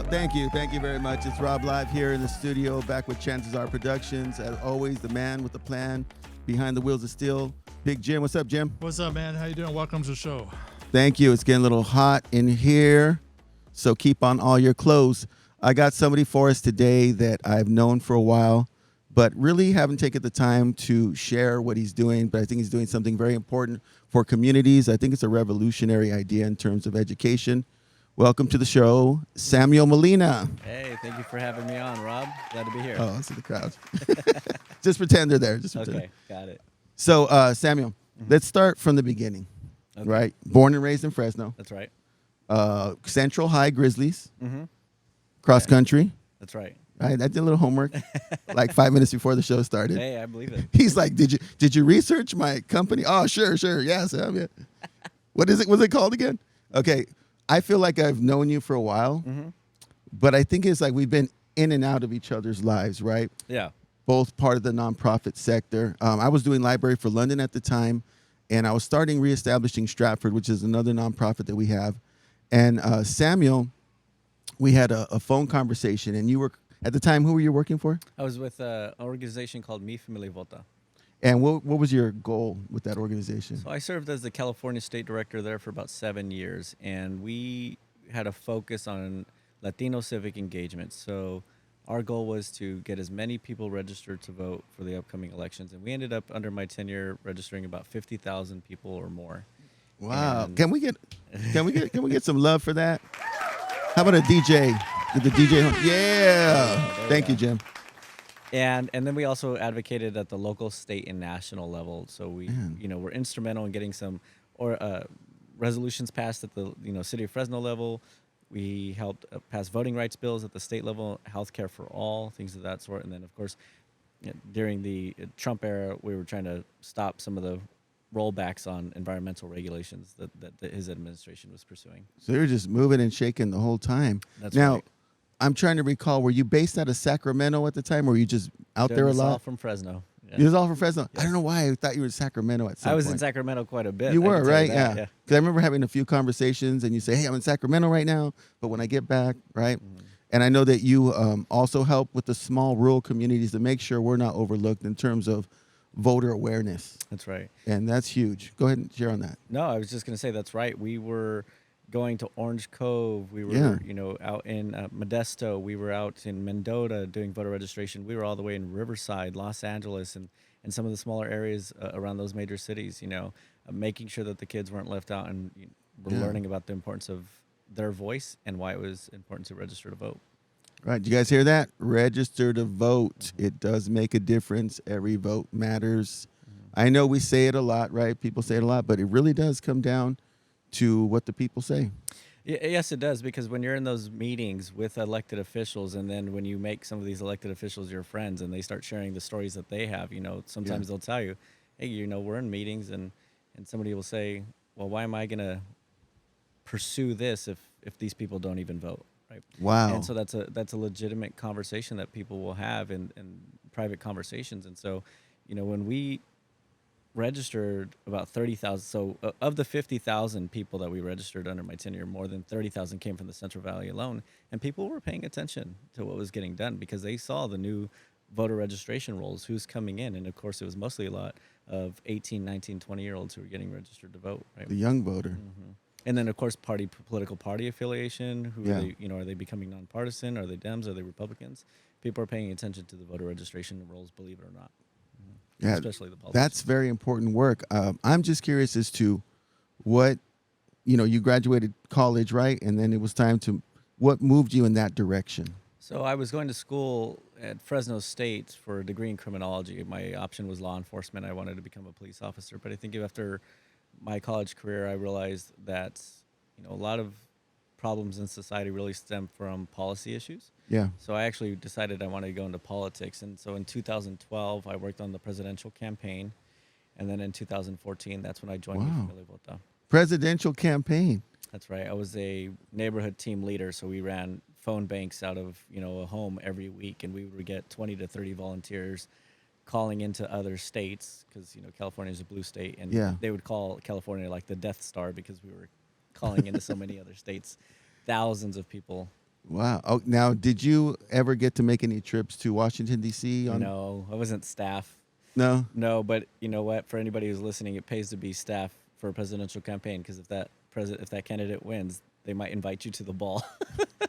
Thank you. Thank you very much. It's RobLive here in the studio, back with Chances Are Productions. As always, the man with the plan behind the wheels of steel. Big Jim. What's up, Jim? What's up, man? How you doing? Welcome to the show. Thank you. It's getting a little hot in here, so keep on all your clothes. I got somebody for us today that I've known for a while, but really haven't taken the time to share what he's doing. But I think he's doing something very important for communities. I think it's a revolutionary idea in terms of education. Welcome to the show, Samuel Molina. Hey, thank you for having me on, Rob. Glad to be here. Oh, I see the crowd. Just pretend they're there. Just pretend. Okay, got it. So, Samuel, let's start from the beginning, Okay. right? Born and raised in Fresno. That's right. Central High Grizzlies, Mm-hmm. cross country. That's right. Right, I did a little homework, like 5 minutes before the show started. Hey, I believe it. He's like, "Did you research my company?" Oh, sure, yeah, Sam. Yeah. What is it? What's it called again? Okay, I feel like I've known you for a while, but I think it's like we've been in and out of each other's lives, right? Yeah. Both part of the nonprofit sector. I was doing Library for London at the time, and I was starting Reestablishing Stratford, which is another nonprofit that we have. And Samuel, we had a phone conversation, and you were at the time. Who were you working for? I was with an organization called Mi Familia Vota. And what was your goal with that organization? So I served as the California State Director there for about 7 years, and we had a focus on Latino civic engagement. So our goal was to get as many people registered to vote for the upcoming elections, and we ended up under my tenure registering about 50,000 people or more. Wow! And Can we get some love for that? How about a DJ? Did the DJ? Yeah. Thank you, Jim. And then we also advocated at the local, state, and national level. So we, were instrumental in getting some resolutions passed at the city of Fresno level. We helped pass voting rights bills at the state level, healthcare for all, things of that sort. And then, of course, during the Trump era, we were trying to stop some of the rollbacks on environmental regulations that his administration was pursuing. So you're just moving and shaking the whole time. That's now, right. I'm trying to recall, were you based out of Sacramento at the time, or were you just out there a This all lot? from Fresno. Yeah. You was all from Fresno? Yes. I don't know why I thought you were in Sacramento at some I was point. in Sacramento quite a bit. You I were, can tell right? that, Yeah. Because I remember having a few conversations, and you say, hey, I'm in Sacramento right now, but when I get back, right? And I know that you also help with the small rural communities to make sure we're not overlooked in terms of voter awareness. That's right. And that's huge. Go ahead and share on that. No, I was just going to say that's right. We were going to Orange Cove. We were, out in Modesto. We were out in Mendota doing voter registration. We were all the way in Riverside, Los Angeles, and some of the smaller areas around those major cities, making sure that the kids weren't left out and were learning about the importance of their voice and why it was important to register to vote. Right. You guys hear that? Register to vote. It does make a difference. Every vote matters. I know we say it a lot, right? People say it a lot, but it really does come down to what the people say. Yes, it does, because when you're in those meetings with elected officials, and then when you make some of these elected officials your friends and they start sharing the stories that they have, sometimes they'll tell you, hey, we're in meetings, and somebody will say, well, why am I going to pursue this if these people don't even vote? Right. Wow. And so that's a legitimate conversation that people will have in private conversations. And so, when we registered about 30,000, so of the 50,000 people that we registered under my tenure, more than 30,000 came from the Central Valley alone. And people were paying attention to what was getting done because they saw the new voter registration rolls, who's coming in. And of course, it was mostly a lot of 18, 19, 20-year-olds who were getting registered to vote. Right? The young voter. And then, of course, political party affiliation. Who Yeah. are they? Are they becoming nonpartisan? Are they Dems? Are they Republicans? People are paying attention to the voter registration rolls, believe it or not. Yeah, Especially the politicians. that's very important work. I'm just curious as to what, you graduated college, right? And then it was time to, what moved you in that direction? So I was going to school at Fresno State for a degree in criminology. My option was law enforcement. I wanted to become a police officer. But I think after my college career, I realized that, a lot of problems in society really stem from policy issues. Yeah. So I actually decided I wanted to go into politics. And so in 2012, I worked on the presidential campaign. And then in 2014, that's when I joined Mi Familia Vota. Presidential campaign. That's right. I was a neighborhood team leader. So we ran phone banks out of, a home every week. And we would get 20 to 30 volunteers calling into other states because, California is a blue state. And they would call California like the Death Star because we were calling into so many other states, thousands of people Wow. Oh, now, did you ever get to make any trips to Washington D.C. on? No, I wasn't staff. No. No, but you know what? For anybody who's listening, it pays to be staff for a presidential campaign because if that candidate wins, they might invite you to the ball.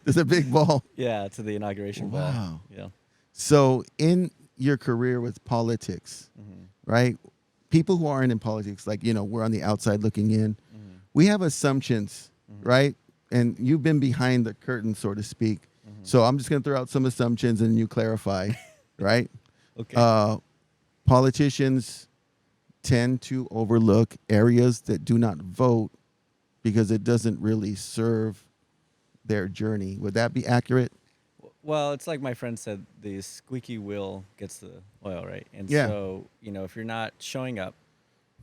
It's a big ball. Yeah, to the inauguration ball. Wow. Yeah. So, in your career with politics, Mm-hmm. right? People who aren't in politics, like, we're on the outside looking in. Mm-hmm. We have assumptions, Mm-hmm. right? And you've been behind the curtain, so to speak. Mm-hmm. So I'm just going to throw out some assumptions and you clarify, right? Okay. Politicians tend to overlook areas that do not vote because it doesn't really serve their journey. Would that be accurate? Well, it's like my friend said, the squeaky wheel gets the oil, right? And Yeah. so, if you're not showing up,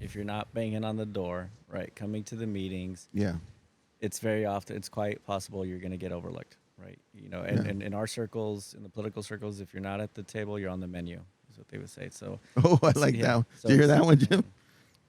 if you're not banging on the door, right, coming to the meetings, Yeah. it's quite possible you're going to get overlooked, right? And, Yeah. and in our circles, in the political circles, if you're not at the table, you're on the menu, is what they would say. So, Oh, I like that one. so Did you hear it's- that one, Jim?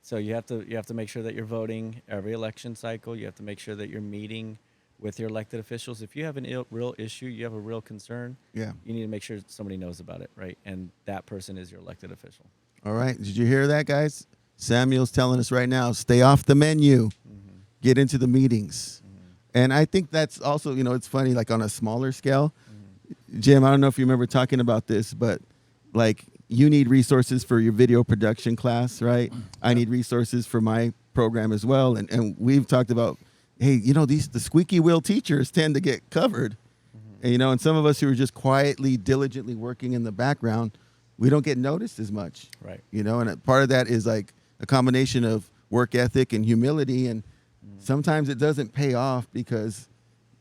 So you have to make sure that you're voting every election cycle. You have to make sure that you're meeting with your elected officials. If you have real issue, you have a real concern, Yeah. you need to make sure somebody knows about it, right? And that person is your elected official. All right. Did you hear that, guys? Samuel's telling us right now, stay off the menu. Mm-hmm. Get into the meetings. Mm-hmm. And I think that's also, it's funny, like on a smaller scale. Mm-hmm. Jim, I don't know if you remember talking about this, but like you need resources for your video production class, right? I need resources for my program as well. And we've talked about, hey, the squeaky wheel teachers tend to get covered. Mm-hmm. And some of us who are just quietly, diligently working in the background, we don't get noticed as much. Right. And a part of that is like a combination of work ethic and humility. And sometimes it doesn't pay off because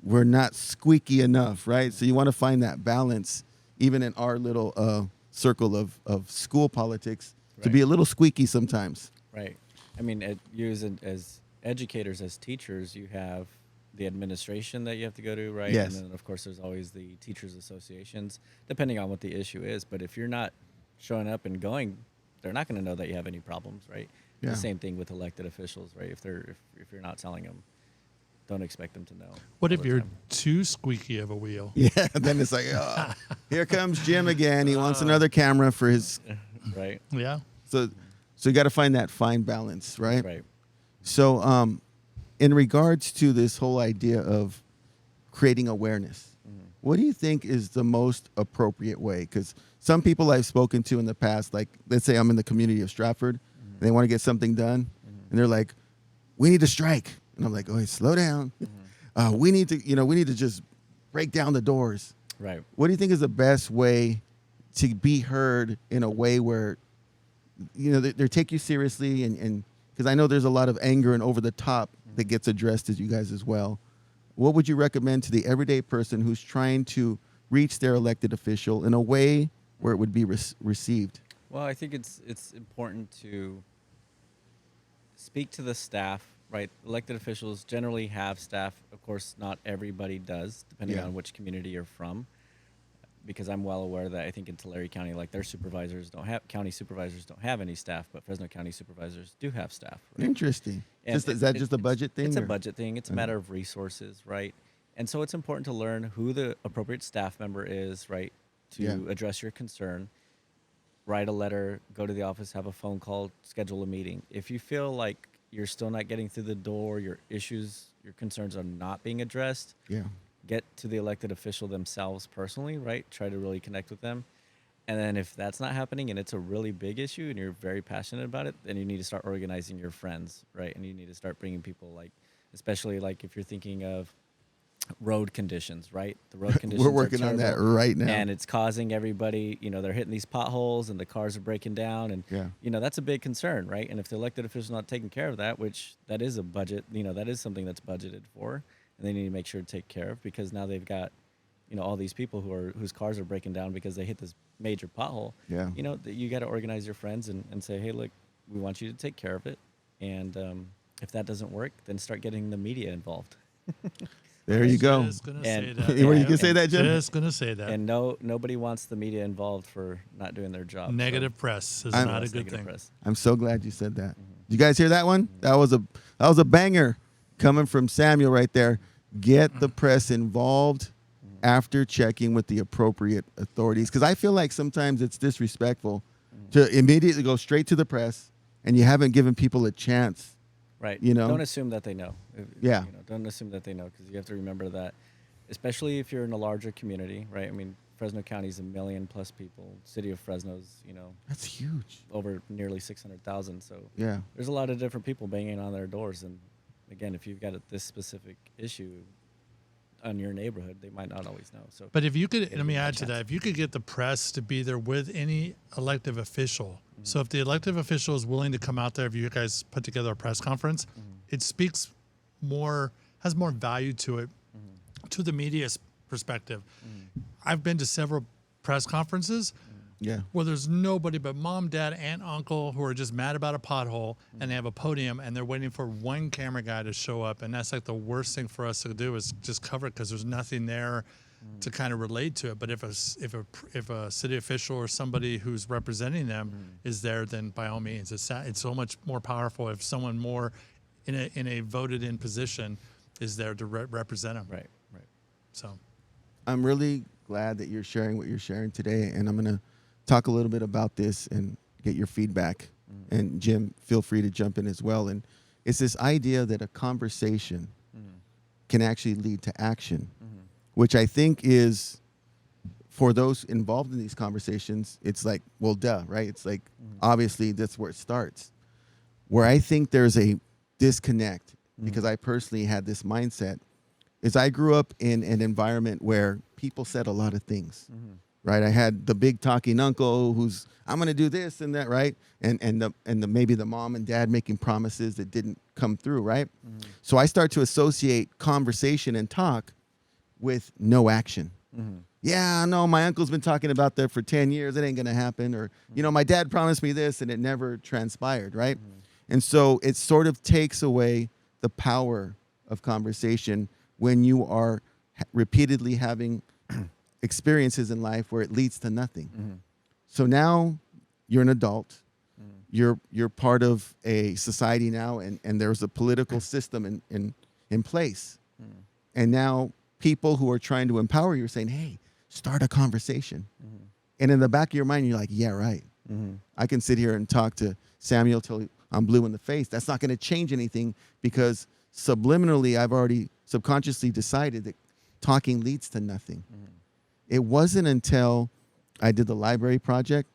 we're not squeaky enough, right? So you want to find that balance, even in our little circle of school politics, to be a little squeaky sometimes. Right. I mean, you as educators, as teachers, you have the administration that you have to go to, right? Yes. And then, of course, there's always the teachers' associations, depending on what the issue is. But if you're not showing up and going, they're not going to know that you have any problems, right? Yeah. The same thing with elected officials, right? If you're not telling them, don't expect them to know. What all if the you're time. too squeaky of a wheel? Yeah, then it's like, oh, here comes Jim again. He wants another camera for his. Right? Yeah. So you got to find that fine balance, right? Right. So, in regards to this whole idea of creating awareness, what do you think is the most appropriate way? Because some people I've spoken to in the past, like let's say I'm in the community of Stratford, and they want to get something done, and they're like, "We need to strike," and I'm like, "Oh, slow down. We need to just break down the doors." Right. What do you think is the best way to be heard in a way where they take you seriously and because I know there's a lot of anger and over the top that gets addressed as you guys as well. What would you recommend to the everyday person who's trying to reach their elected official in a way where it would be received? Well, I think it's important to speak to the staff, right? Elected officials generally have staff. Of course, not everybody does, depending Yeah. on which community you're from. Because I'm well aware that I think in Tulare County, like county supervisors don't have any staff, but Fresno County supervisors do have staff. Right? Interesting. And Is that just a budget thing? It's a or- budget thing. It's a matter of resources, right? And so it's important to learn who the appropriate staff member is, right, to Yeah. address your concern. Write a letter, go to the office, have a phone call, schedule a meeting. If you feel like you're still not getting through the door, your concerns are not being addressed, Yeah. get to the elected official themselves personally, right? Try to really connect with them. And then if that's not happening and it's a really big issue and you're very passionate about it, then you need to start organizing your friends, right? And you need to start bringing people especially like if you're thinking of road conditions, right? The road conditions We're working are on that terrible, right now. and it's causing everybody, they're hitting these potholes and the cars are breaking down. And, Yeah. that's a big concern, right? And if the elected official is not taking care of that, which that is a budget, that is something that's budgeted for, and they need to make sure to take care of because now they've got, all these people whose cars are breaking down because they hit this major pothole. Yeah. You got to organize your friends and say, hey, look, we want you to take care of it. And if that doesn't work, then start getting the media involved. There you go. Just gonna And- say Were that. you Yeah. gonna say that, Jim? Just gonna say that. And nobody wants the media involved for not doing their job. Negative press is I'm- not a That's good negative thing. press. I'm so glad you said that. Did you guys hear that one? That was a banger coming from Samuel right there. Get the press involved after checking with the appropriate authorities. Because I feel like sometimes it's disrespectful to immediately go straight to the press and you haven't given people a chance. Right. You know? Don't assume that they know. Yeah. You know, don't assume that they know, because you have to remember that, especially if you're in a larger community, right? I mean, Fresno County is 1 million plus people. City of Fresno's, you know, That's huge. over nearly 600,000. So Yeah. there's a lot of different people banging on their doors. And again, if you've got this specific issue on your neighborhood, they might not always know. So, But if you could, It'll let me be my add to chance. that, if you could get the press to be there with any elective official, so if the elective official is willing to come out there, if you guys put together a press conference, it speaks more, has more value to it, to the media's perspective. I've been to several press conferences Yeah. where there's nobody but mom, dad, aunt, uncle who are just mad about a pothole, and they have a podium and they're waiting for one camera guy to show up, and that's like the worst thing for us to do is just cover it because there's nothing there to kind of relate to it. But if a city official or somebody who's representing them is there, then by all means, it's so much more powerful if someone more in a voted in position is there to represent them. right. So I'm really glad that you're sharing what you're sharing today, and I'm going to talk a little bit about this and get your feedback. And Jim, feel free to jump in as well. And it's this idea that a conversation can actually lead to action, which I think is, for those involved in these conversations, it's like, well, duh, right? It's like, obviously, that's where it starts. Where I think there's a disconnect, because I personally had this mindset, is I grew up in an environment where people said a lot of things, right? I had the big talking uncle who's, I'm going to do this and that, right? And maybe the mom and dad making promises that didn't come through, right? So I start to associate conversation and talk with no action. Yeah, no, my uncle's been talking about that for 10 years. It ain't going to happen. Or, you know, my dad promised me this and it never transpired, right? And so it sort of takes away the power of conversation when you are repeatedly having experiences in life where it leads to nothing. So now you're an adult. You're part of a society now, and there's a political system in place. And now people who are trying to empower you are saying, hey, start a conversation. And in the back of your mind, you're like, yeah, right. I can sit here and talk to Samuel till I'm blue in the face. That's not going to change anything, because subliminally, I've already subconsciously decided that talking leads to nothing. It wasn't until I did the library project,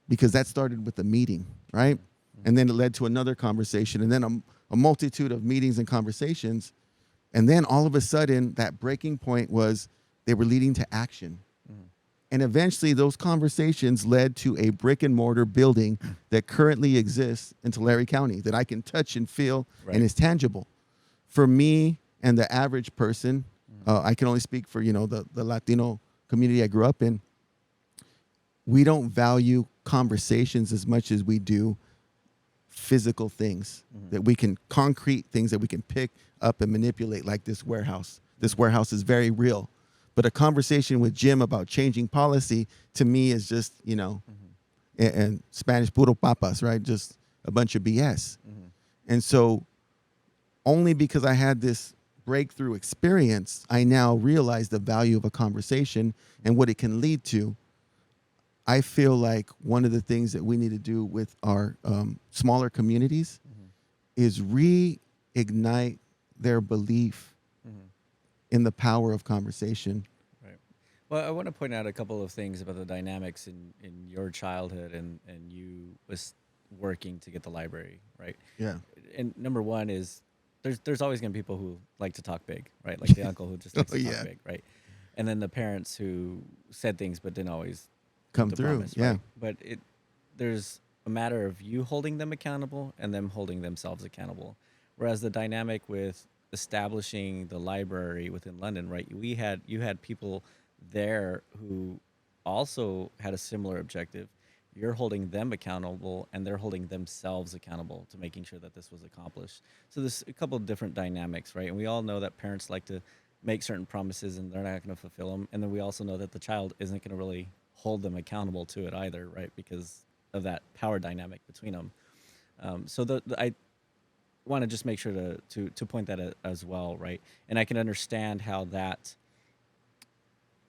because that started with a meeting, right? And then it led to another conversation, and then a multitude of meetings and conversations. And then all of a sudden, that breaking point was they were leading to action. And eventually, those conversations led to a brick and mortar building that currently exists in Tulare County that I can touch and feel and is tangible. For me and the average person, I can only speak for, the Latino community I grew up in. We don't value conversations as much as we do physical things, that we can, concrete things that we can pick up and manipulate, like this warehouse. This warehouse is very real. But a conversation with Jim about changing policy, to me, is just, and Spanish, puro papas, right? Just a bunch of BS. And so only because I had this breakthrough experience, I now realize the value of a conversation and what it can lead to. I feel like one of the things that we need to do with our smaller communities is reignite their belief in the power of conversation. Right. Well, I want to point out a couple of things about the dynamics in your childhood and you was working to get the library, right? Yeah. And number one is there's always going to be people who like to talk big, right? Like the uncle who just likes to talk big, right? And then the parents who said things but didn't always Come keep the through, promise, yeah. right? But there's a matter of you holding them accountable and them holding themselves accountable. Whereas the dynamic with establishing the library within London, right? You had people there who also had a similar objective. You're holding them accountable and they're holding themselves accountable to making sure that this was accomplished. So there's a couple of different dynamics, right? And we all know that parents like to make certain promises and they're not going to fulfill them. And then we also know that the child isn't going to really hold them accountable to it either, right? Because of that power dynamic between them. I want to just make sure to point that out as well, right? And I can understand how that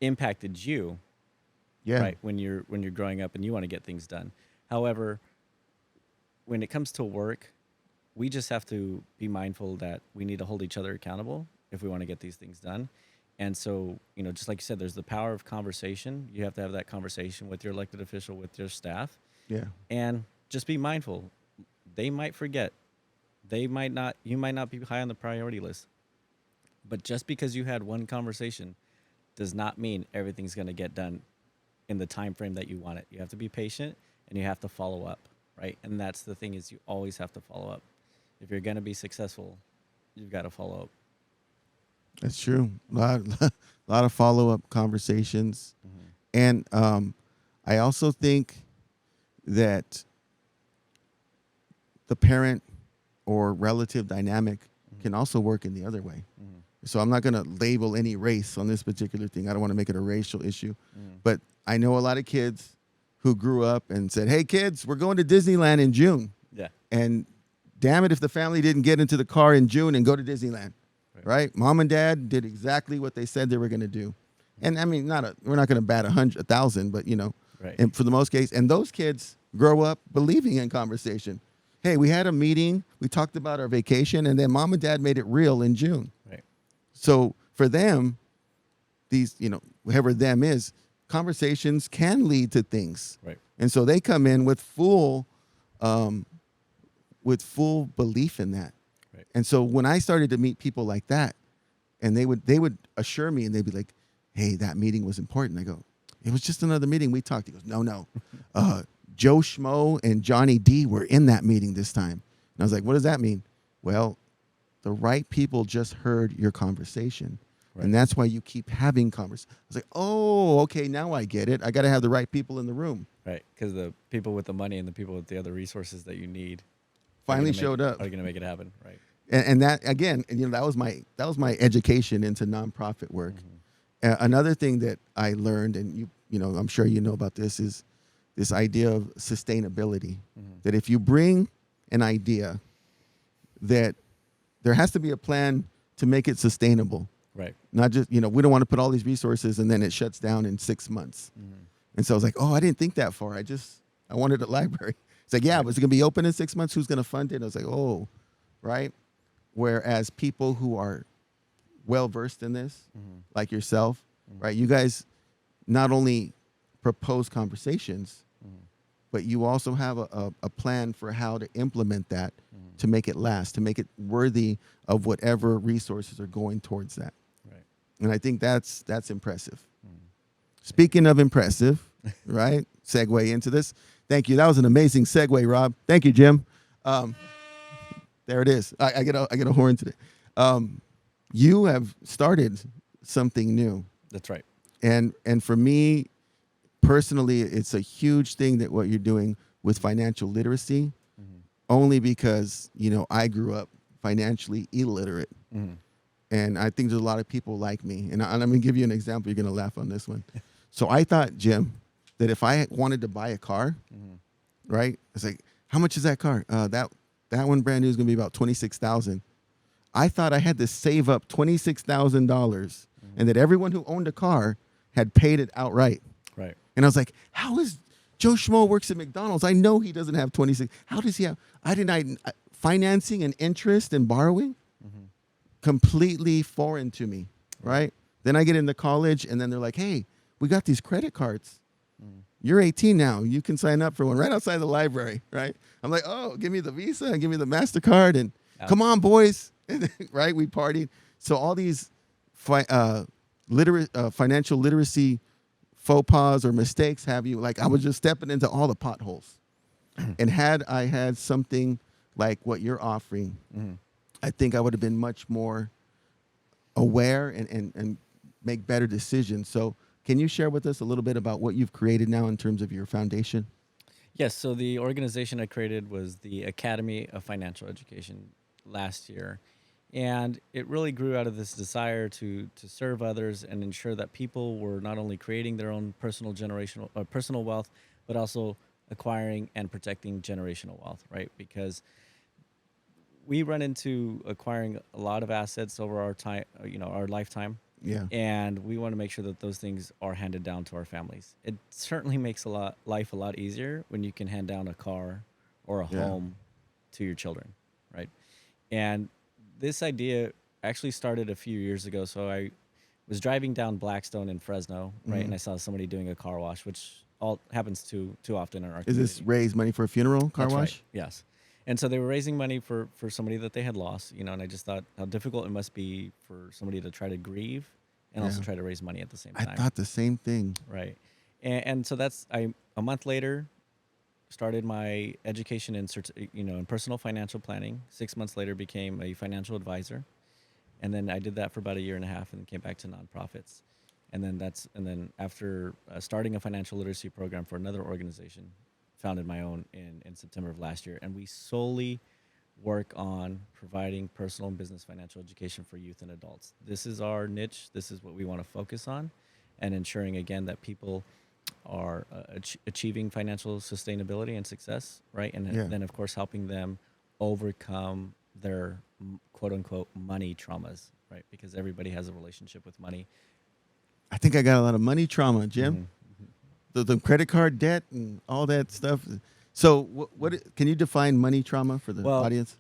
impacted you, Yeah. right, when you're growing up and you want to get things done. However, when it comes to work, we just have to be mindful that we need to hold each other accountable if we want to get these things done. And so, just like you said, there's the power of conversation. You have to have that conversation with your elected official, with your staff, Yeah. and just be mindful. They might forget. They might not. You might not be high on the priority list. But just because you had one conversation does not mean everything's going to get done in the time frame that you want it. You have to be patient and you have to follow up, right? And that's the thing, is you always have to follow up. If you're going to be successful, you've got to follow up. That's true. A lot of follow-up conversations. And I also think that the parent or relative dynamic can also work in the other way. So I'm not going to label any race on this particular thing. I don't want to make it a racial issue. But I know a lot of kids who grew up and said, hey, kids, we're going to Disneyland in June. Yeah. And damn it if the family didn't get into the car in June and go to Disneyland. Right? Mom and dad did exactly what they said they were going to do. And I mean, we're not going to bat 1,000, but Right. and for the most case, and those kids grow up believing in conversation. Hey, we had a meeting, we talked about our vacation, and then mom and dad made it real in June. Right. So for them, these, whoever them is, conversations can lead to things. Right. And so they come in with full belief in that. Right. And so when I started to meet people like that, and they would assure me, and they'd be like, hey, that meeting was important. I go, it was just another meeting. We talked. He goes, no. Joe Schmo and Johnny D were in that meeting this time. And I was like, what does that mean? Well, the right people just heard your conversation. Right. And that's why you keep having conversations. I was like, oh, okay, now I get it. I got to have the right people in the room. Right. Because the people with the money and the people with the other resources that you need Finally showed up. Are going to make it happen. Right. And that, again, that was my education into nonprofit work. Another thing that I learned, and I'm sure you know about this, is this idea of sustainability. That if you bring an idea, that there has to be a plan to make it sustainable. Right. Not just, we don't want to put all these resources and then it shuts down in 6 months. And so I was like, oh, I didn't think that far. I wanted a library. It's like, yeah, but is it going to be open in 6 months? Who's going to fund it? I was like, oh, right. Whereas people who are well-versed in this, like yourself, right, you guys not only propose conversations, but you also have a plan for how to implement that to make it last, to make it worthy of whatever resources are going towards that. Right. And I think that's impressive. Speaking of impressive, right, segue into this. Thank you. That was an amazing segue, Rob. Thank you, Jim. There it is. I get a horn today. You have started something new. That's right. And for me, personally, it's a huge thing that what you're doing with financial literacy, only because, I grew up financially illiterate. And I think there's a lot of people like me. And I'm going to give you an example. You're going to laugh on this one. So I thought, Jim, that if I wanted to buy a car, right, it's like, how much is that car? That one brand new is going to be about $26,000. I thought I had to save up $26,000 and that everyone who owned a car had paid it outright. Right. And I was like, how is Joe Schmo works at McDonald's? I know he doesn't have 26. How does he have? Financing and interest and borrowing? Completely foreign to me, right? Then I get into college and then they're like, hey, we got these credit cards. You're 18 now. You can sign up for one right outside the library, right? I'm like, oh, give me the Visa and give me the MasterCard and come on, boys, right? We partied. So all these financial literacy faux pas or mistakes have you, like I was just stepping into all the potholes. And had I had something like what you're offering, I think I would have been much more aware and make better decisions. So can you share with us a little bit about what you've created now in terms of your foundation? Yes. So the organization I created was the Academy of Financial Education last year. And it really grew out of this desire to serve others and ensure that people were not only creating their own personal wealth, but also acquiring and protecting generational wealth, right? Because we run into acquiring a lot of assets over our time, our lifetime, Yeah. And we want to make sure that those things are handed down to our families. It certainly makes life a lot easier when you can hand down a car or a Yeah. home to your children, right? And this idea actually started a few years ago. So I was driving down Blackstone in Fresno, right, and I saw somebody doing a car wash, which all happens too often in our Is community. this raise money for a funeral car That's wash? right. Yes. And so they were raising money for somebody that they had lost, and I just thought how difficult it must be for somebody to try to grieve and also Yeah. try to raise money at the same I time. thought the same thing. Right. And so a month later started my education in personal financial planning. 6 months later became a financial advisor. And then I did that for about a year and a half and then came back to nonprofits. And then after starting a financial literacy program for another organization, founded my own in September of last year. And we solely work on providing personal and business financial education for youth and adults. This is our niche. This is what we want to focus on, and ensuring, again, that people are achieving financial sustainability and success, right? And Yeah. then, of course, helping them overcome their quote unquote money traumas, right? Because everybody has a relationship with money. I think I got a lot of money trauma, Jim. Mhm. The credit card debt and all that stuff. So what can you define money trauma for the Well, audience?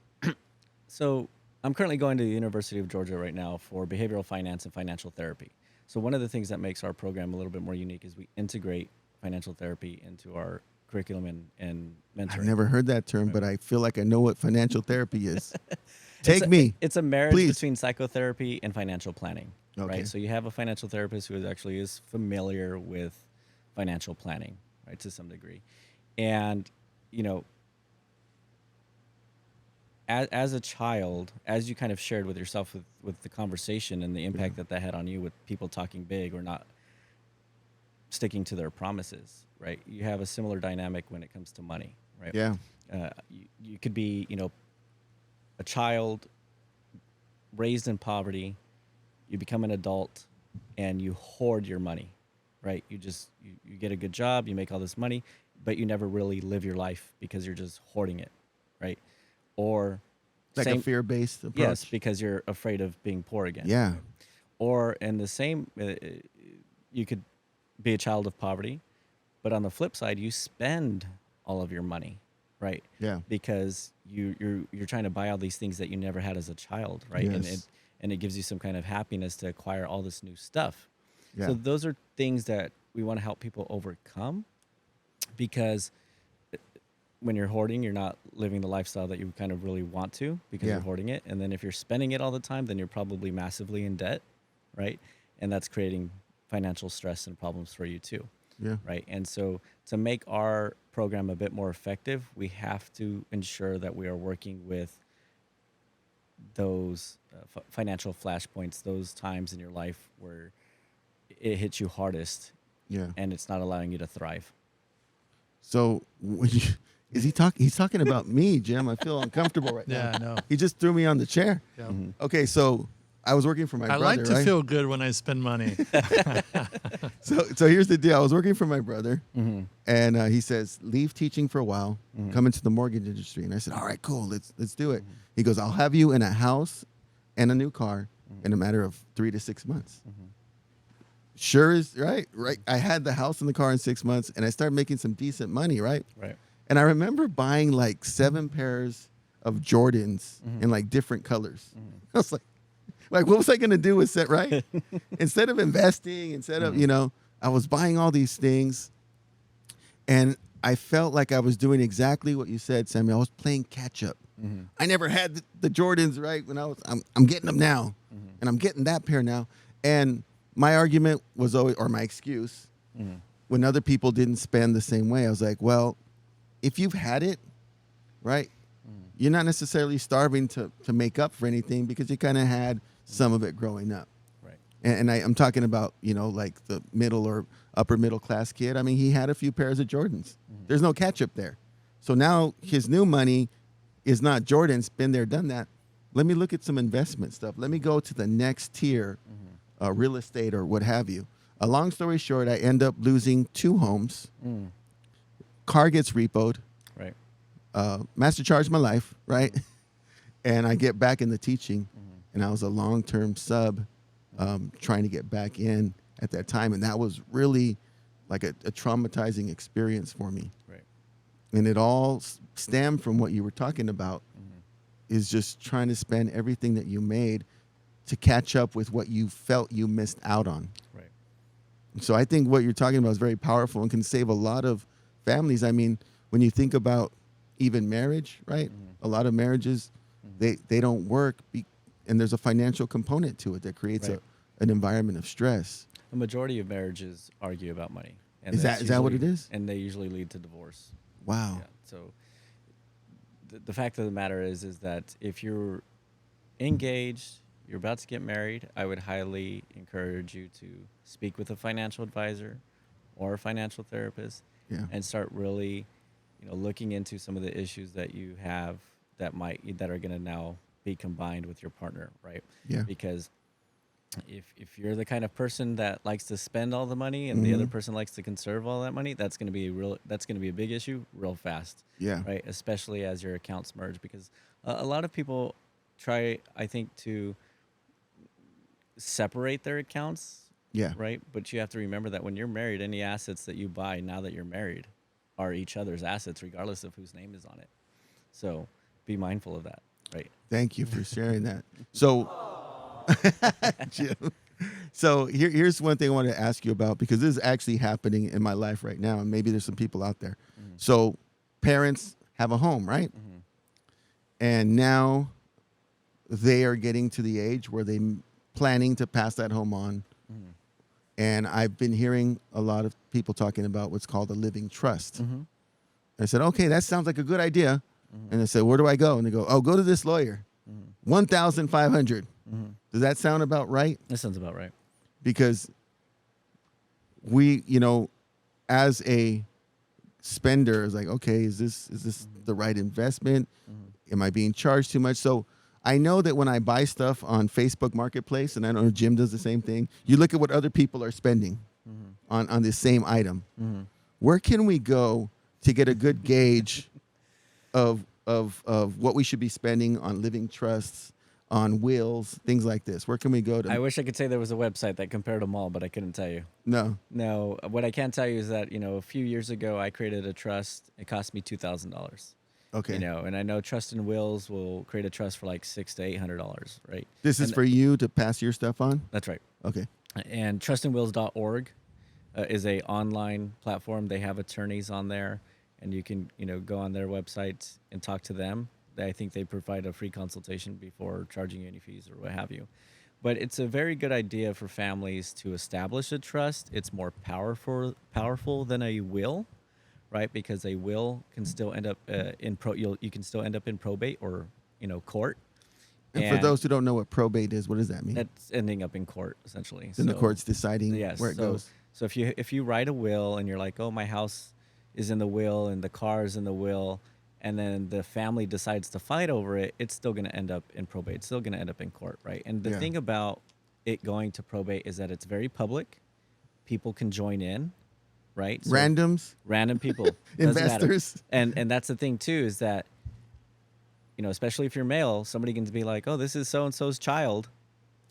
So I'm currently going to the University of Georgia right now for behavioral finance and financial therapy. So one of the things that makes our program a little bit more unique is we integrate financial therapy into our curriculum and mentoring. I've never heard that term, but I feel like I know what financial therapy is. It's Take a- me. It's a marriage please. between psychotherapy and financial planning, Okay. right? So you have a financial therapist who actually is familiar with financial planning, right, to some degree. And, as a child, as you kind of shared with yourself with the conversation and the impact that had on you with people talking big or not sticking to their promises, right? You have a similar dynamic when it comes to money, right? Yeah. You could be, a child raised in poverty, you become an adult and you hoard your money, right? You get a good job, you make all this money, but you never really live your life because you're just hoarding it, right? Or Like a fear-based approach. yes, because you're afraid of being poor again. Yeah. Or in the same, you could be a child of poverty, but on the flip side, you spend all of your money, right? Yeah. Because you're trying to buy all these things that you never had as a child, right? Yes. And it gives you some kind of happiness to acquire all this new stuff. Yeah. So those are things that we want to help people overcome, because when you're hoarding, you're not living the lifestyle that you kind of really want to because Yeah. you're hoarding it. And then if you're spending it all the time, then you're probably massively in debt, right? And that's creating financial stress and problems for you too, Yeah. right? And so to make our program a bit more effective, we have to ensure that we are working with those financial flashpoints, those times in your life where it hits you hardest Yeah. and it's not allowing you to thrive. So is he talking? He's talking about me, Jim. I feel uncomfortable right now. Yeah, I know. He just threw me on the chair. Yeah. Okay, so I was working for my I brother. like to right? feel good when I spend money. So here's the deal. I was working for my brother, and he says, "Leave teaching for a while, come into the mortgage industry." And I said, "All right, cool. Let's do it." He goes, "I'll have you in a house and a new car in a matter of 3 to 6 months." Sure is right. I had the house and the car in 6 months, and I started making some decent money, right? Right. And I remember buying like 7 pairs of Jordans in like different colors. I was like, what was I gonna do with that, right? Instead of investing, instead of, I was buying all these things, and I felt like I was doing exactly what you said, Samuel. I was playing catch up. I never had the Jordans, right? When I'm getting them now, and I'm getting that pair now. And my argument was always, or my excuse, when other people didn't spend the same way, I was like, well, if you've had it, right, you're not necessarily starving to make up for anything because you kind of had some of it growing up. Right. And I'm talking about, like the middle or upper middle class kid. I mean, he had a few pairs of Jordans. There's no catch-up there. So now his new money is not Jordans, been there, done that. Let me look at some investment stuff. Let me go to the next tier, real estate or what have you. A long story short, I end up losing 2 homes. Car gets repoed. Right. Master charged my life, right? And I get back into teaching, and I was a long-term sub trying to get back in at that time, and that was really like a traumatizing experience for me. Right. And it all stemmed from what you were talking about, Mm-hmm. is just trying to spend everything that you made to catch up with what you felt you missed out on. Right. So I think what you're talking about is very powerful and can save a lot of families. I mean, when you think about even marriage, right? Mm-hmm. A lot of marriages, Mm-hmm. they don't work, and there's a financial component to it that creates Right. an environment of stress. The majority of marriages argue about money. And Is that's that what it usually- is? And they usually lead to divorce. Wow. Yeah. So the fact of the matter is that if you're engaged, you're about to get married, I would highly encourage you to speak with a financial advisor or a financial therapist Yeah. and start really, looking into some of the issues that you have that are going to now be combined with your partner, right? Yeah. Because if you're the kind of person that likes to spend all the money and the other person likes to conserve all that money, that's going to be a big issue real fast. Yeah. Right. Especially as your accounts merge, because a lot of people try, I think, to separate their accounts. Yeah. Right. But you have to remember that when you're married, any assets that you buy now that you're married are each other's assets, regardless of whose name is on it. So be mindful of that. Right. Thank you for sharing that. So, Jim, so here's one thing I wanted to ask you about, because this is actually happening in my life right now, and maybe there's some people out there. So parents have a home, right? And now they are getting to the age where they're planning to pass that home on. And I've been hearing a lot of people talking about what's called a living trust. I said, okay, that sounds like a good idea. And I said, where do I go? And they go, oh, go to this lawyer. 1,500. Does that sound about right? That sounds about right. Because we, as a spender, is like, okay, is this the right investment? Am I being charged too much? So I know that when I buy stuff on Facebook Marketplace, and I know Jim does the same thing, you look at what other people are spending on this same item. Where can we go to get a good gauge of what we should be spending on living trusts, on wills, things like this? Where can we go to? I wish I could say there was a website that compared them all, but I couldn't tell you. No. No, what I can tell you is that, a few years ago, I created a trust. It cost me $2,000. Okay. And I know trust and wills will create a trust for like $600 to $800, right? This is for you to pass your stuff on? That's right. Okay. And trustandwills.org is a online platform. They have attorneys on there, and you can, go on their website and talk to them. I think they provide a free consultation before charging you any fees or what have you. But it's a very good idea for families to establish a trust. It's more powerful than a will, right? Because a will can still end up you can still end up in probate or court. And for those who don't know what probate is, what does that mean? That's ending up in court, essentially. Then the court's deciding Yes, where it goes. So if you write a will and you're like, oh, my house is in the will and the car is in the will, and then the family decides to fight over it, it's still going to end up in probate. It's still going to end up in court, right? And the thing about it going to probate is that it's very public. People can join in, right? So random people. Investors. And that's the thing, too, is that, especially if you're male, somebody can be like, oh, this is so-and-so's child.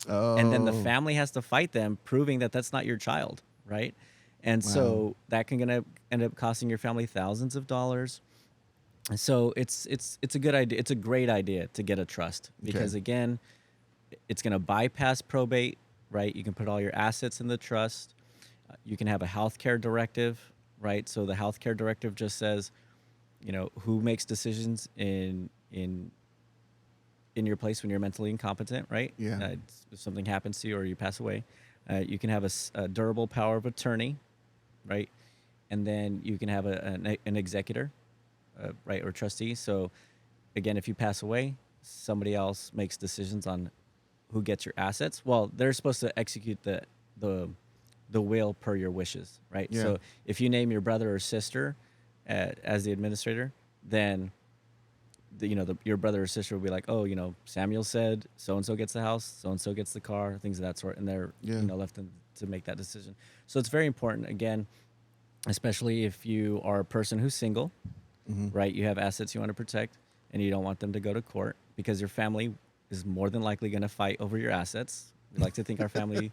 Oh. And then the family has to fight them, proving that that's not your child, right? And so that can gonna end up costing your family thousands of dollars. So it's a good idea. It's a great idea to get a trust because again, it's gonna bypass probate, right? You can put all your assets in the trust. You can have a healthcare directive, right? So the healthcare directive just says, who makes decisions in your place when you're mentally incompetent, right? Yeah. If something happens to you or you pass away, you can have a durable power of attorney, right? And then you can have an executor, right, or trustee. So again, if you pass away, somebody else makes decisions on who gets your assets. Well, they're supposed to execute the will per your wishes, right? Yeah. So if you name your brother or sister as the administrator, then your brother or sister will be like, oh, Samuel said so-and-so gets the house, so-and-so gets the car, things of that sort. And they're left to make that decision. So it's very important, again, especially if you are a person who's single, right? You have assets you want to protect and you don't want them to go to court because your family is more than likely going to fight over your assets, We like to think our family,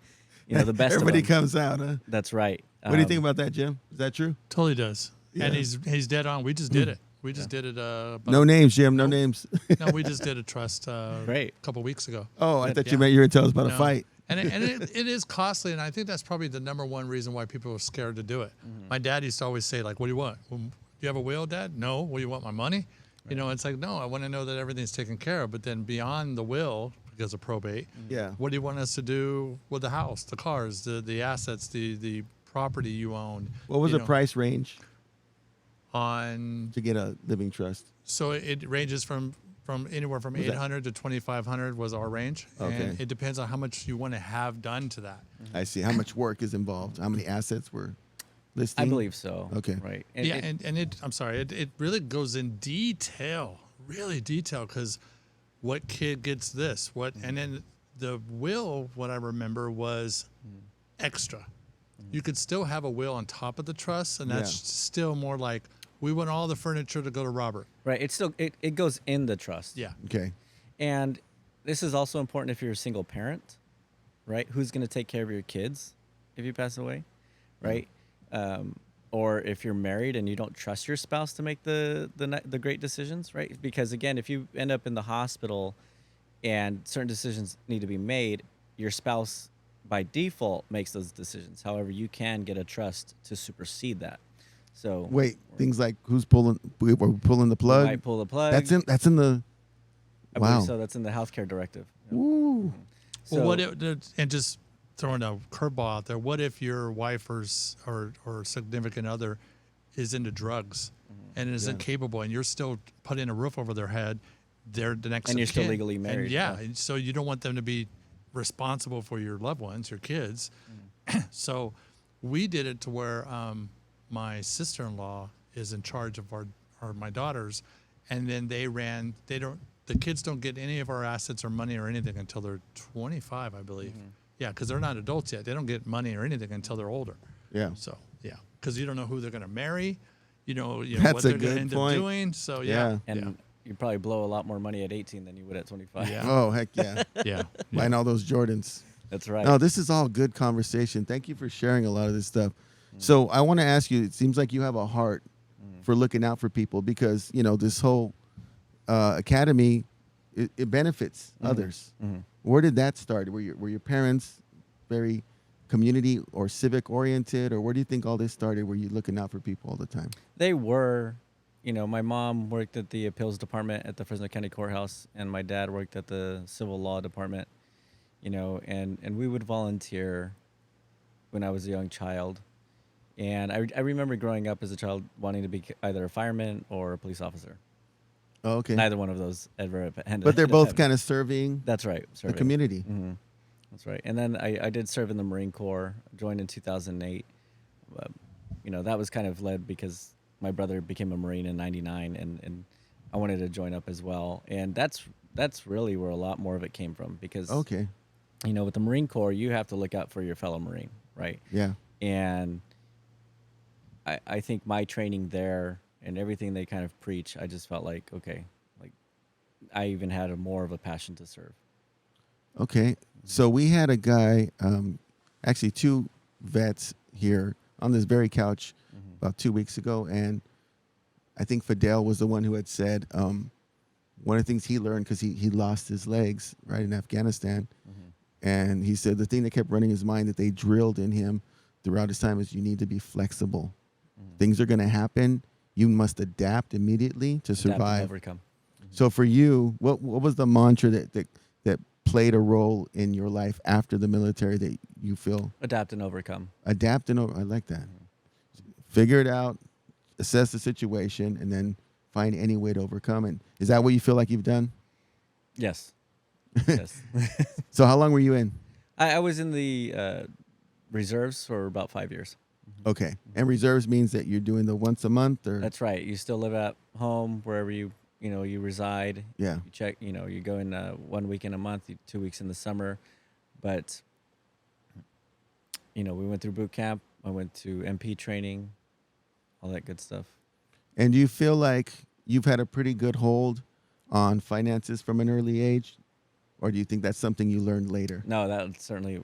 the best Everybody of them. comes out, huh? That's right. What do you think about that, Jim? Is that true? Totally does. Yeah. And he's dead on. We just did it. We just did it. About No names, Jim. No Nope. names. No, we just did a trust Great. a couple weeks ago. Oh, I thought you Yeah. meant you were going to tell us about a No. fight. And it is costly, and I think that's probably the number one reason why people are scared to do it. My dad used to always say, like, "What do you want? Well, do you have a will, Dad? No. Well, you want my money? It's like, no, I want to know that everything's taken care of. But then beyond the will, because of probate, Yeah. what do you want us to do with the house, the cars, the assets, the property you own? What was the price range on? to get a living trust? So it ranges from anywhere from Was that- 800 to 2,500 was our range. Okay. And it depends on how much you want to have done to that. I see. How much work is involved? How many assets were listed? I believe so. Okay. Right. I'm sorry, it really goes in detail, really detail, because what kid gets this? And then the will, what I remember, was extra. You could still have a will on top of the trust, and that's Yeah. still more like, we want all the furniture to go to Robert. Right. It's still it goes in the trust. Yeah. Okay. And this is also important if you're a single parent, right? Who's going to take care of your kids if you pass away, right? Or if you're married and you don't trust your spouse to make the great decisions, right? Because again, if you end up in the hospital and certain decisions need to be made, your spouse by default makes those decisions. However, you can get a trust to supersede that. So Wait, things like who's pulling? We're pulling the plug. you might pull the plug. That's in the. I Wow. believe so. That's in the healthcare directive. Ooh. Well, what if, and just throwing a curveball out there, what if your wife or significant other is into drugs and is incapable, and you're still putting a roof over their head? They're the next And of you're still kin. legally And married, yeah, yeah. and so you don't want them to be responsible for your loved ones, your kids. So we did it to where my sister-in-law is in charge of my daughters, and then the kids don't get any of our assets or money or anything until they're 25, I believe. Yeah, because they're not adults yet. They don't get money or anything until they're older. Yeah. So yeah, because you don't know who they're going to marry, what That's a they're going good to end point. up doing. So Yeah. And you probably blow a lot more money at 18 than you would at 25. Yeah. Oh heck yeah! yeah, Buying all those Jordans. That's right. No, this is all good conversation. Thank you for sharing a lot of this stuff. So I want to ask you. It seems like you have a heart for looking out for people because this whole academy it benefits others. Where did that start? Were your parents very community or civic oriented, or where do you think all this started? Were you looking out for people all the time? They were, my mom worked at the appeals department at the Fresno County Courthouse, and my dad worked at the civil law department, and we would volunteer when I was a young child. And I remember growing up as a child wanting to be either a fireman or a police officer. Oh, okay. Neither one of those ever ended. But they're both kind of serving That's right. the Serving. community. hmm That's right. And then I did serve in the Marine Corps, joined in 2008. That was kind of led because my brother became a Marine in 99 and I wanted to join up as well. And that's really where a lot more of it came from because, Okay. with the Marine Corps, you have to look out for your fellow Marine, right? Yeah. And I think my training there and everything they kind of preach, I just felt like, okay, like I even had more of a passion to serve. Okay. So we had a guy, actually two vets here on this very couch about 2 weeks ago. And I think Fidel was the one who had said one of the things he learned because he lost his legs right in Afghanistan. And he said the thing that kept running his mind that they drilled in him throughout his time is you need to be flexible. Things are going to happen. You must adapt immediately to Adapt and survive. overcome. So for you, what was the mantra that played a role in your life after the military that you feel Adapt and overcome. adapt and I like that. Figure it out, assess the situation, and then find any way to overcome it. Is that what you feel like you've done? Yes. Yes. So how long were you in? I was in the reserves for about 5 years. Okay. And reserves means that you're doing the once a month or That's right. You still live at home wherever you reside. yeah. You check. You go in 1 week in a month, 2 weeks in the summer, but we went through boot camp. I went to MP training, all that good stuff. And do you feel like you've had a pretty good hold on finances from an early age? Or do you think that's something you learned later? No, that's certainly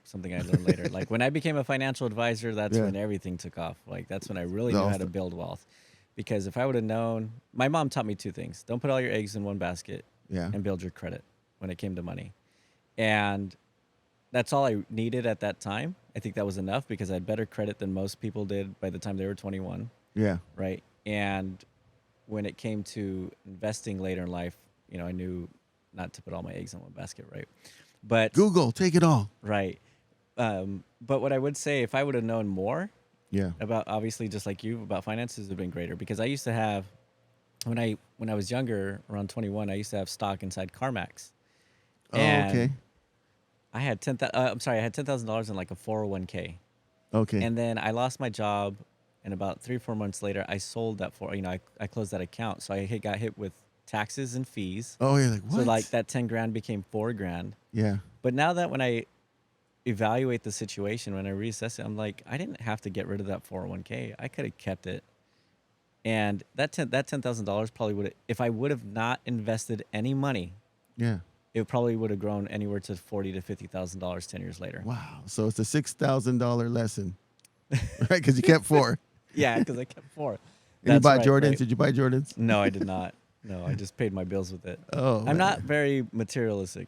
something I learned later. Like when I became a financial advisor, that's Yeah. when everything took off. Like that's when I really The knew whole how to build wealth. Because if I would have known, my mom taught me two things: don't put all your eggs in one basket, Yeah. and build your credit when it came to money. And that's all I needed at that time. I think that was enough because I had better credit than most people did by the time they were 21, Yeah. right? And when it came to investing later in life, I knew not to put all my eggs in one basket, right? But Google, take it all. right. But what I would say, if I would have known more Yeah. about, obviously, just like you, about finances, would have been greater. Because I used to have, when I was younger, around 21, I used to have stock inside CarMax, Oh, and okay. I had I had $10,000 in like a 401k, Okay. and then I lost my job, and about 3 or 4 months later, I sold that I closed that account, so I got hit with taxes and fees. Oh, you're like, what? So like that 10 grand became 4 grand. Yeah. But now that when I evaluate the situation, when I reassess it, I'm like, I didn't have to get rid of that 401k. I could have kept it. And that $10,000 probably would have, if I would have not invested any money, Yeah. it probably would have grown anywhere to $40,000 to $50,000 10 years later. Wow. So it's a $6,000 lesson, right? Because you kept 4. Yeah, because I kept 4. And you That's bought right, Jordans? right. Did you buy Jordans? No, I did not. No, I just paid my bills with it. Oh, I'm man. not very materialistic,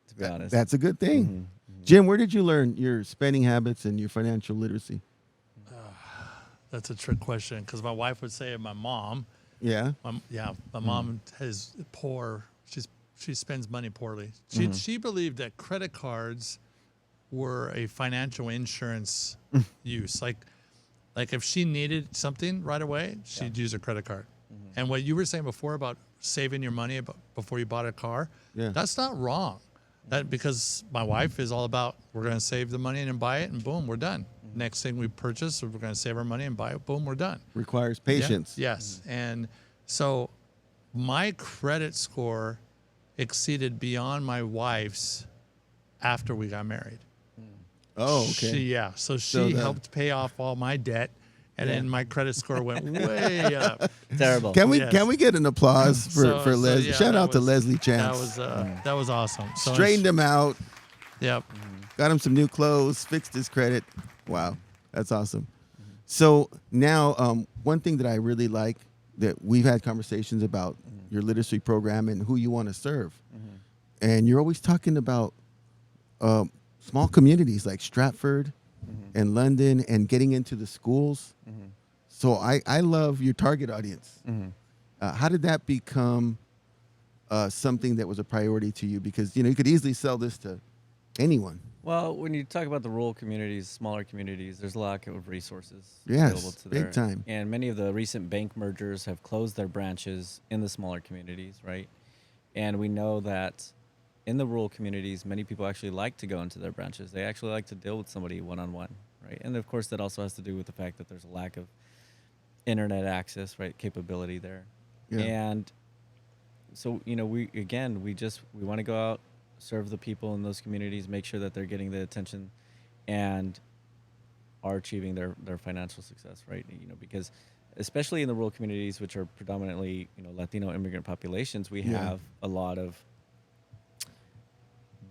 to be honest. That's a good thing. Mhm. Jim, where did you learn your spending habits and your financial literacy? That's a trick question because my wife would say my mom. Yeah. My mom is poor. She spends money poorly. Mm-hmm. She believed that credit cards were a financial insurance use. Like if she needed something right away, she'd use a credit card. Mm-hmm. And what you were saying before about saving your money before you bought a car, Yeah. that's not wrong. That because my wife is all about we're going to save the money and buy it, and boom, we're done. Next thing we purchase, we're going to save our money and buy it. Boom, we're done. Requires patience. Yeah. Yes. And so my credit score exceeded beyond my wife's after we got married. Oh, okay. So So she the- helped pay off all my debt, and Yeah. then my credit score went way up. Terrible. Can we Yes. can we get an applause for Leslie? yeah, Shout that out to was- Leslie Chance. That was awesome. So Straightened him out, Yep. got him some new clothes, fixed his credit. Wow, that's awesome. So now, one thing that I really like that we've had conversations about your literacy program and who you want to serve, and you're always talking about small communities like Stratford and London and getting into the schools. So I love your target audience. How did that become something that was a priority to you? Because you could easily sell this to anyone. Well, when you talk about the rural communities, smaller communities, there's a lack of resources Yes, available to big there. time. And many of the recent bank mergers have closed their branches in the smaller communities, right? And we know that in the rural communities, many people actually like to go into their branches. They actually like to deal with somebody one-on-one, right? And of course, that also has to do with the fact that there's a lack of internet access, right, capability there. Yeah. And so, we want to go out, serve the people in those communities, make sure that they're getting the attention and are achieving their financial success, right? Because especially in the rural communities, which are predominantly, Latino immigrant populations, we Yeah. have a lot of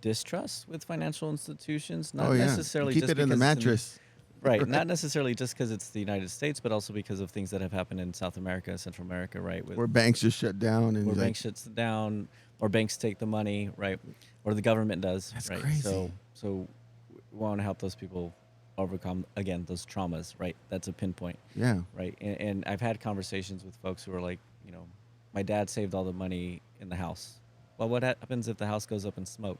distrust with financial institutions, not necessarily Keep just it in the because it's mattress. Right, not necessarily just because it's the United States, but also because of things that have happened in South America and Central America, right? Where banks just shut down and where like, banks shuts down, or banks take the money, right? Or the government does, That's right? crazy. So we want to help those people overcome, again, those traumas, right? That's a pinpoint, yeah, right? And I've had conversations with folks who are like, my dad saved all the money in the house. Well, what happens if the house goes up in smoke?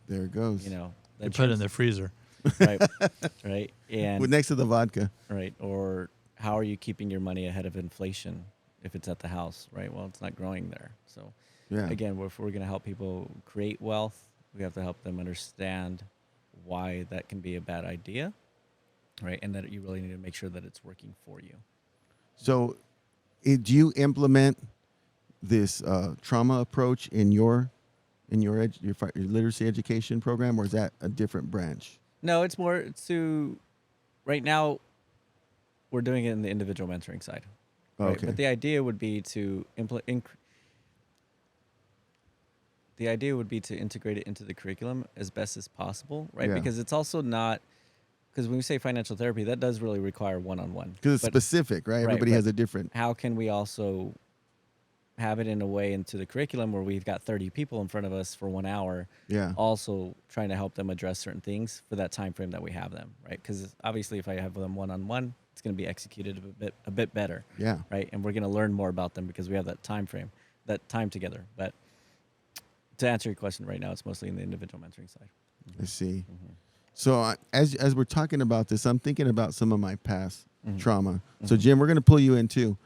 there it goes. They put it in the freezer. right, right, and With next to the vodka. right, or how are you keeping your money ahead of inflation if it's at the house, right? Well, it's not growing there. So Yeah. again, if we're going to help people create wealth, we have to help them understand why that can be a bad idea, right? And that you really need to make sure that it's working for you. So, do you implement this trauma approach in your literacy education program, or is that a different branch? No, it's more to, right now, we're doing it in the individual mentoring side. Right? Okay. But the idea would be to the idea would be to integrate it into the curriculum as best as possible, right? Yeah. Because it's also not, because when we say financial therapy, that does really require one-on-one. Because it's But specific, right? Everybody but has a different. how can we also have it in a way into the curriculum where we've got 30 people in front of us for 1 hour, Yeah. also trying to help them address certain things for that time frame that we have them, right? Because obviously if I have them one-on-one, it's going to be executed a bit better, Yeah. right? And we're going to learn more about them because we have that time frame, that time together. But to answer your question right now, it's mostly in the individual mentoring side. I see. So as we're talking about this, I'm thinking about some of my past trauma. So Jim, we're going to pull you in too,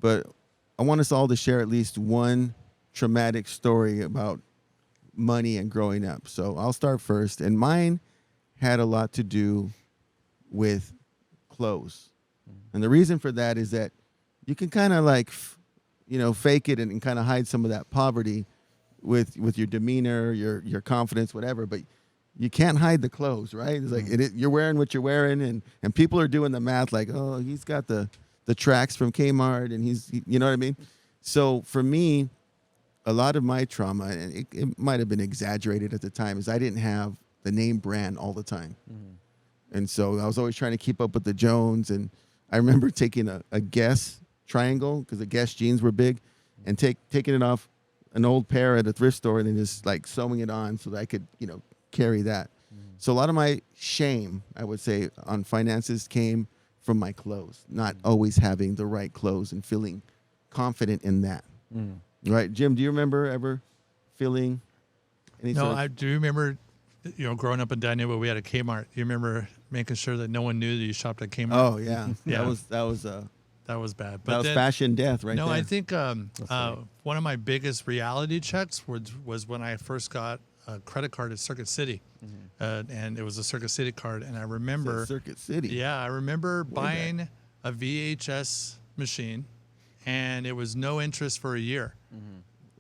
but I want us all to share at least one traumatic story about money and growing up. So I'll start first, and mine had a lot to do with clothes. And the reason for that is that you can kind of like, fake it and kind of hide some of that poverty with your demeanor, your confidence, whatever. But you can't hide the clothes, right? It's like you're wearing what you're wearing, and people are doing the math like, oh, he's got the tracks from Kmart, and you know what I mean? So for me, a lot of my trauma, and it might have been exaggerated at the time, is I didn't have the name brand all the time. And so I was always trying to keep up with the Jones. And I remember taking a Guess triangle, because the Guess jeans were big, and taking it off an old pair at a thrift store and then just like sewing it on so that I could, carry that. So a lot of my shame, I would say, on finances came from my clothes, not always having the right clothes and feeling confident in that. Right, Jim, do you remember ever feeling any No, sort of... I do remember, growing up in Daniel, we had a Kmart. You remember making sure that no one knew that you shopped at Kmart? Oh, yeah. Yeah. That was bad. that was fashion death right no, there. I think one of my biggest reality checks was when I first got a credit card at Circuit City. And it was a Circuit City card. And I remember... Circuit City. Yeah, I remember buying a VHS machine, and it was no interest for a year.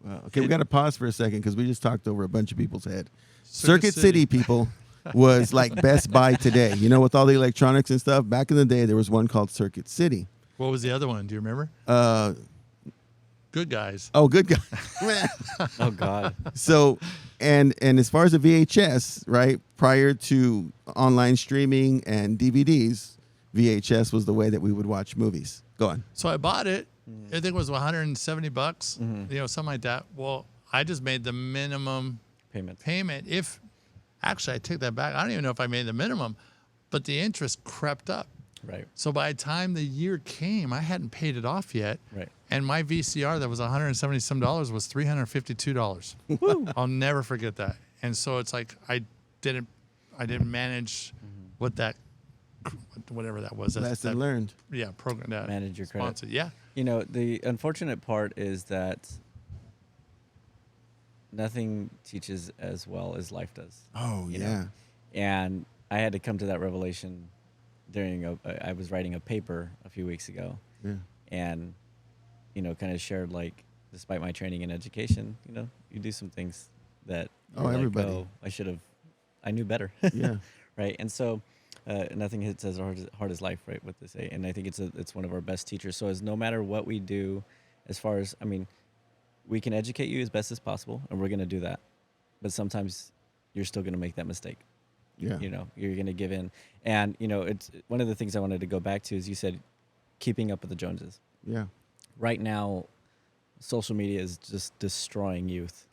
Wow. Okay, we got to pause for a second because we just talked over a bunch of people's head. Circuit City people was like Best Buy today. With all the electronics and stuff. Back in the day, there was one called Circuit City. What was the other one? Do you remember? Good Guys. Oh, Good Guy. Oh, God. So, and as far as the VHS, right, prior to online streaming and DVDs, VHS was the way that we would watch movies. Go on. So I bought it. I think it was $170, something like that. Well, I just made the minimum payment. Actually, I take that back. I don't even know if I made the minimum, but the interest crept up. Right. So by the time the year came, I hadn't paid it off yet. Right. And my VCR that was $170 some was $352. I'll never forget that. And so it's like I didn't manage what that, whatever that was. Lesson learned. Yeah, program that Manage your credit. sponsored. Yeah. The unfortunate part is that nothing teaches as well as life does. Oh, you yeah. know? And I had to come to that revelation I was writing a paper a few weeks ago. Yeah. And, kind of shared, like, despite my training in education, you do some things that everybody. I knew better. Yeah. Right. And so nothing hits as hard as life, right? What they say. And I think it's one of our best teachers. So no matter what we do, as far as, we can educate you as best as possible, and we're going to do that. But sometimes you're still going to make that mistake. Yeah. You're going to give in. And, it's one of the things I wanted to go back to is you said keeping up with the Joneses. Yeah. Right now, social media is just destroying youth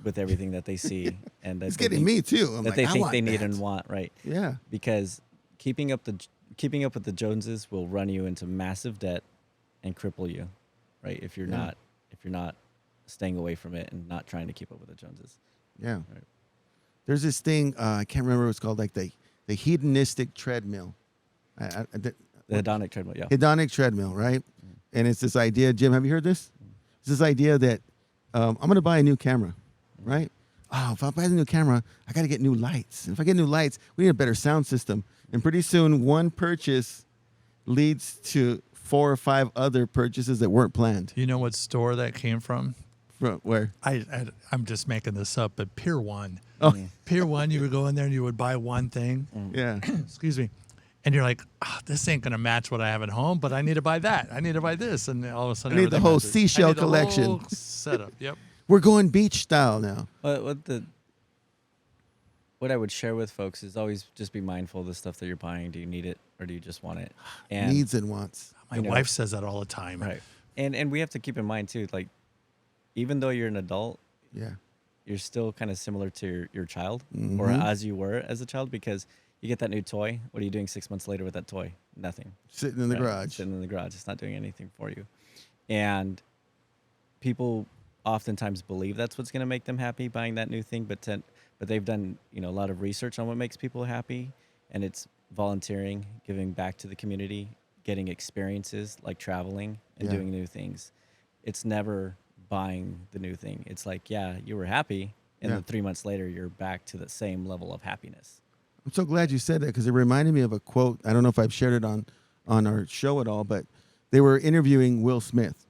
with everything that they see. And that It's getting me too. They think they need and want, right? Yeah. Because keeping up with the Joneses will run you into massive debt and cripple you, right? If you're not staying away from it and not trying to keep up with the Joneses. Yeah. Right. There's this thing, I can't remember what it's called, like the hedonistic treadmill. The hedonic treadmill, yeah. Hedonic treadmill, right? And it's this idea, Jim, have you heard this? It's this idea that I'm going to buy a new camera, right? Oh, if I buy the new camera, I got to get new lights. And if I get new lights, we need a better sound system. And pretty soon, one purchase leads to 4 or 5 other purchases that weren't planned. You know what store that came from? From where? I'm just making this up, but Pier 1. Oh, Pier 1, you would go in there and you would buy one thing. yeah. Excuse me. And you're like, this ain't going to match what I have at home, but I need to buy that. I need to buy this. And all of a sudden, I need the everything whole matches. seashell I need the collection. whole setup. Yep. We're going beach style now. What I would share with folks is always just be mindful of the stuff that you're buying. Do you need it or do you just want it? And Needs and wants. My wife says that all the time. right. And we have to keep in mind too, like even though you're an adult, Yeah. you're still kind of similar to your child Mm-hmm. or as you were as a child, because you get that new toy. What are you doing 6 months later with that toy? Nothing. Sitting in the Right? garage. Sitting in the garage. It's not doing anything for you. And people oftentimes believe that's what's going to make them happy buying that new thing, but they've done, a lot of research on what makes people happy, and it's volunteering, giving back to the community, getting experiences like traveling and Yeah. doing new things. It's never buying the new thing. It's like, yeah, you were happy, and Yeah. then 3 months later you're back to the same level of happiness. I'm so glad you said that because it reminded me of a quote. I don't know if I've shared it on our show at all, but they were interviewing Will Smith,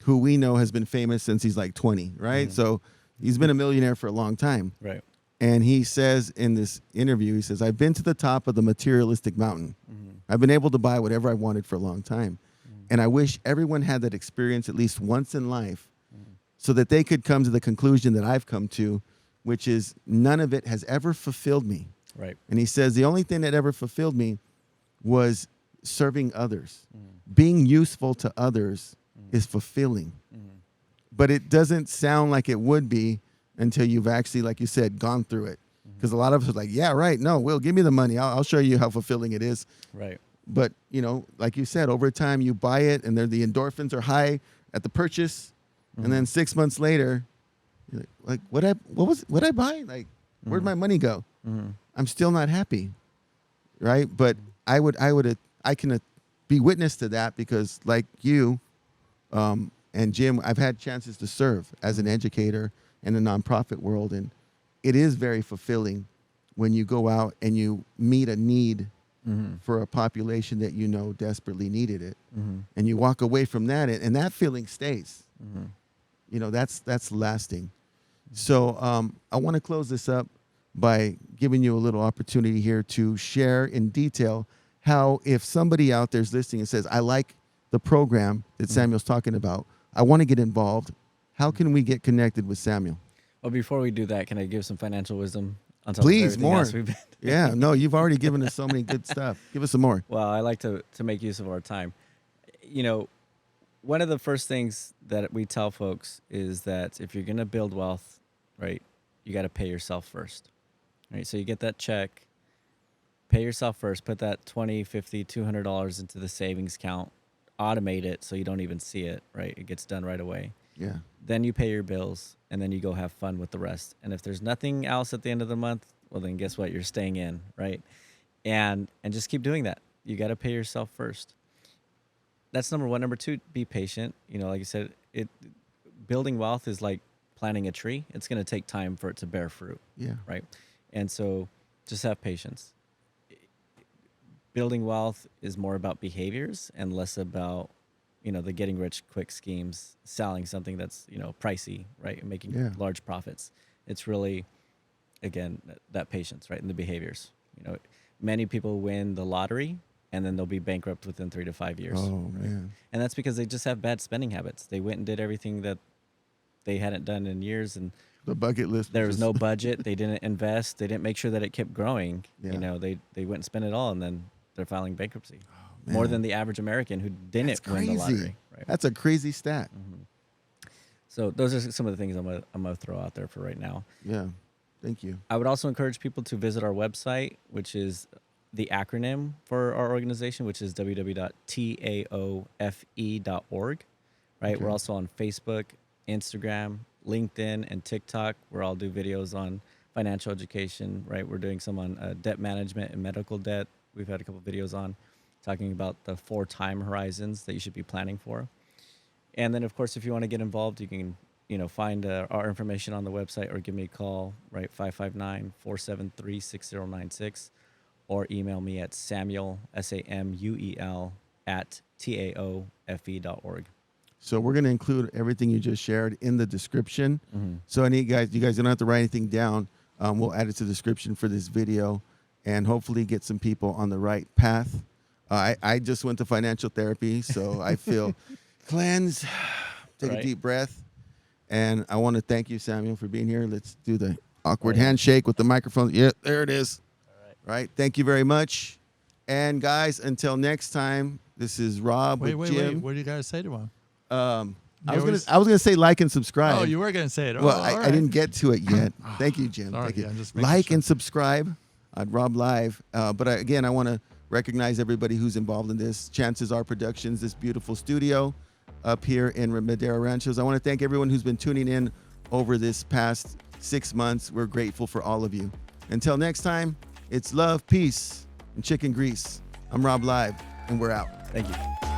who we know has been famous since he's like 20, right? So he's been a millionaire for a long time. Right. And he says in this interview, he says, I've been to the top of the materialistic mountain. I've been able to buy whatever I wanted for a long time. And I wish everyone had that experience at least once in life so that they could come to the conclusion that I've come to, which is none of it has ever fulfilled me. Right. And he says, the only thing that ever fulfilled me was serving others. Being useful to others is fulfilling. But it doesn't sound like it would be until you've actually, like you said, gone through it. Because a lot of us are like, yeah, right. No, Will, give me the money. I'll show you how fulfilling it is. Right. But, like you said, over time you buy it and the endorphins are high at the purchase. And then 6 months later, you're like what I buy? Like, where'd my money go? I'm still not happy. Right. But I can be witness to that because like you and Jim, I've had chances to serve as an educator in the nonprofit world. And it is very fulfilling when you go out and you meet a need for a population that desperately needed it. And you walk away from that and that feeling stays. That's lasting. So I want to close this up by giving you a little opportunity here to share in detail how if somebody out there's listening and says, I like the program that Samuel's talking about, I want to get involved, how can we get connected with Samuel? Well, before we do that, can I give some financial wisdom on top Please, of everything more. else we've been Yeah, no, you've already given us so many good stuff. Give us some more. Well, I like to make use of our time. One of the first things that we tell folks is that if you're going to build wealth, right, you got to pay yourself first. Right? So you get that check, pay yourself first, put that $20, $50, $200 into the savings account, automate it so you don't even see it, right? It gets done right away. Yeah. Then you pay your bills, and then you go have fun with the rest. And if there's nothing else at the end of the month, well, then guess what? You're staying in, right? And just keep doing that. You got to pay yourself first. That's number one. Number two, be patient. Like you said, building wealth is like planting a tree. It's going to take time for it to bear fruit. Yeah. Right. And so just have patience. Building wealth is more about behaviors and less about, the getting rich quick schemes, selling something that's, pricey, right? And making large profits. It's really, again, that patience, right? And the behaviors. Many people win the lottery and then they'll be bankrupt within 3 to 5 years. Oh, right? man. And that's because they just have bad spending habits. They went and did everything that they hadn't done in years, and The bucket list. there was no budget. They didn't invest. They didn't make sure that it kept growing. Yeah. They went and spent it all, and then they're filing bankruptcy. man. More than the average American who didn't That's win the crazy. lottery. Right. That's a crazy stat. So those are some of the things I'm gonna throw out there for right now. Yeah. Thank you. I would also encourage people to visit our website, which is the acronym for our organization, which is www.taofe.org. Right. Okay. We're also on Facebook, Instagram, LinkedIn, and TikTok, where I'll do videos on financial education. Right. We're doing some on debt management and medical debt. We've had a couple videos on talking about the 4 time horizons that you should be planning for. And then, of course, if you want to get involved, you can, find our information on the website or give me a call, right, 559-473-6096, or email me at Samuel, Samuel, at taofe.org. So we're going to include everything you just shared in the description. Mm-hmm. So you guys don't have to write anything down. We'll add it to the description for this video and hopefully get some people on the right path. I just went to financial therapy, so I feel cleansed. Take a Right. deep breath And I want to thank you, Samuel, for being here. Let's do the awkward handshake with the microphone. Yeah, there it is. All right. Thank you very much. And guys, until next time, this is Rob with Jim. What do you guys say to him? I was gonna say like and subscribe. Oh, you were gonna say it. Well, all I right. didn't get to it yet. Thank you, Jim. Sorry, Thank you. yeah, I'm just making Like sure. and subscribe on RobLive. But again, I want to recognize everybody who's involved in this. Chances Are Productions, this beautiful studio up here in Madera Ranchos. I want to thank everyone who's been tuning in over this past 6 months. We're grateful for all of you. Until next time, it's love, peace, and chicken grease. I'm RobLive, and we're out. Thank you.